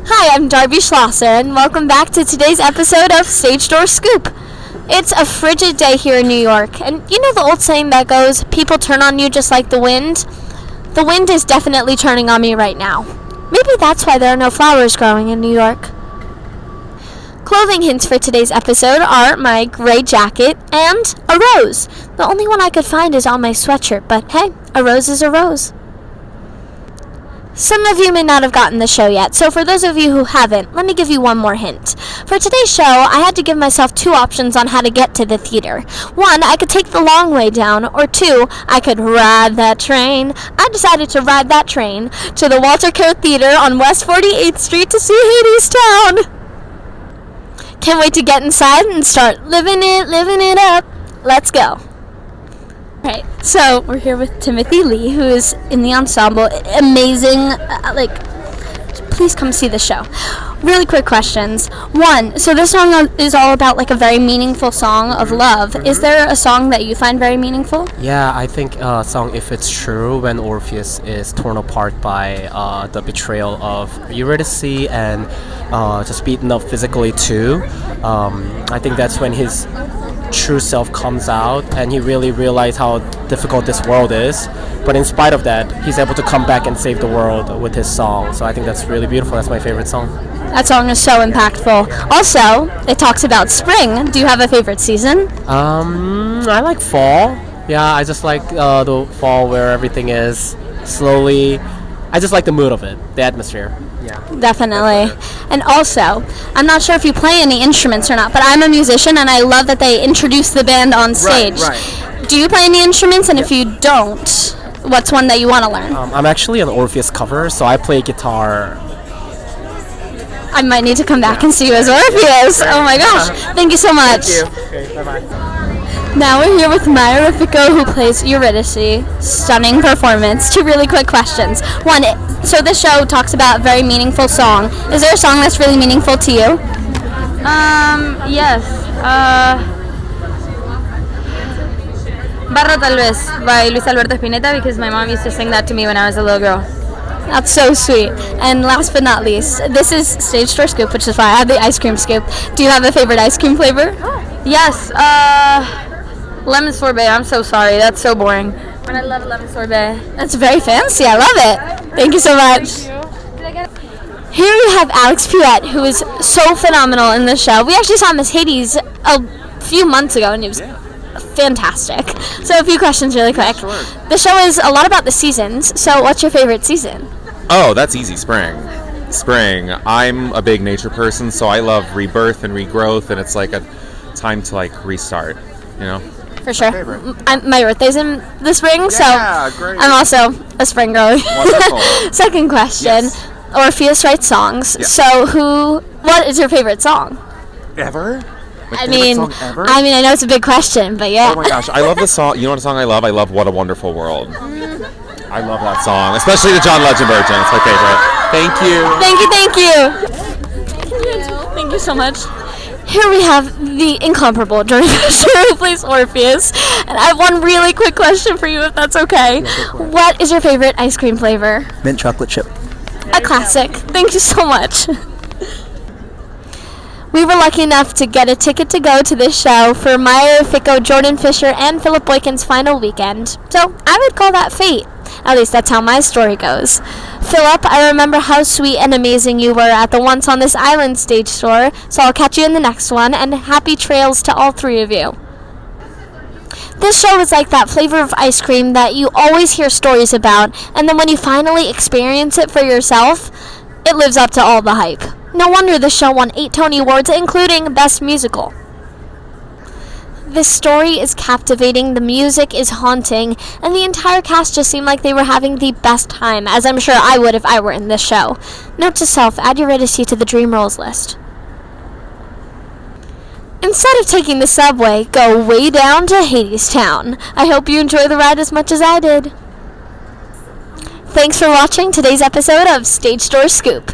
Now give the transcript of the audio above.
Hi, I'm Darby Schlosser, and welcome back to today's episode of Stage Door Scoop. It's a frigid day here in New York, and you know the old saying that goes, people turn on you just like the wind? The wind is definitely turning on me right now. Maybe that's why there are no flowers growing in New York. Clothing hints for today's episode are my gray jacket and a rose. The only one I could find is on my sweatshirt, but hey, a rose is a rose. Some of you may not have gotten the show yet, so for those of you who haven't, let me give you one more hint. For today's show, I had to give myself two options on how to get to the theater. One, I could take the long way down, or two, I could ride that train. I decided to ride that train to the Walter Kerr Theater on West 48th Street to see Hadestown. Can't wait to get inside and start living it up. Let's go. Alright, so we're here with Timothy Lee, who is in the ensemble. Amazing, please come see the show. Really quick questions. One, so this song is all about like a very meaningful song of love. Is there a song that you find very meaningful? Yeah, I think song If It's True, when Orpheus is torn apart by the betrayal of Eurydice and just beaten up physically too. I think that's when his true self comes out and he really realized how difficult this world is, but in spite of that he's able to come back and save the world with his song. So I think that's really beautiful. That's my favorite song. That song is so impactful. Also, it talks about spring. Do you have a favorite season? I like fall. Yeah, I just like the fall where everything is slowly. I just like the mood of it, the atmosphere. Yeah, definitely. And also, I'm not sure if you play any instruments or not, but I'm a musician and I love that they introduce the band on stage. Right. Do you play any instruments? And if you don't, what's one that you want to learn? I'm actually an Orpheus cover, so I play guitar. I might need to come back and see you as Orpheus. Oh my gosh. Thank you so much. Thank you. Okay, bye-bye. Now we're here with Myra Fico, who plays Eurydice. Stunning performance. Two really quick questions. One, so this show talks about a very meaningful song. Is there a song that's really meaningful to you? Yes. Barro tal vez by Luis Alberto Spinetta, because my mom used to sing that to me when I was a little girl. That's so sweet. And last but not least, this is Stage Door Scoop, which is why I have the ice cream scoop. Do you have a favorite ice cream flavor? Yes. Lemon sorbet. I'm so sorry. That's so boring. But I love lemon sorbet. That's very fancy. I love it. Thank you so much. Here we have Alex Puette, who is so phenomenal in this show. We actually saw Miss Hades a few months ago, and it was fantastic. So a few questions really quick. Sure. The show is a lot about the seasons. So what's your favorite season? Oh, that's easy. Spring. I'm a big nature person, so I love rebirth and regrowth, and it's like a time to like restart, you know? For sure. My birthday's in the spring, so great. I'm also a spring girl. Wonderful. Second question. Yes. Orpheus writes songs. Yeah. So what is your favorite song? Ever? I mean, ever? I know it's a big question, but yeah. Oh my gosh, I love the song. You know what song I love? I love What a Wonderful World. I love that song, especially the John Legend version. It's my favorite. Thank you. Thank you so much. Here we have the incomparable Jordan Fisher, who plays Orpheus. And I have one really quick question for you, if that's okay. What is your favorite ice cream flavor? Mint chocolate chip. A classic. Thank you so much. We were lucky enough to get a ticket to go to this show for Myra Fico, Jordan Fisher, and Philip Boykin's final weekend. So I would call that fate. At least that's how my story goes. Philip, I remember how sweet and amazing you were at the Once on This Island stage tour, so I'll catch you in the next one, and happy trails to all three of you. This show is like that flavor of ice cream that you always hear stories about, and then when you finally experience it for yourself, it lives up to all the hype. No wonder this show won 8 Tony Awards, including Best Musical. This story is captivating, the music is haunting, and the entire cast just seemed like they were having the best time, as I'm sure I would if I were in this show. Note to self, add Eurydice to the dream roles list. Instead of taking the subway, go way down to Hadestown. I hope you enjoy the ride as much as I did. Thanks for watching today's episode of Stage Door Scoop.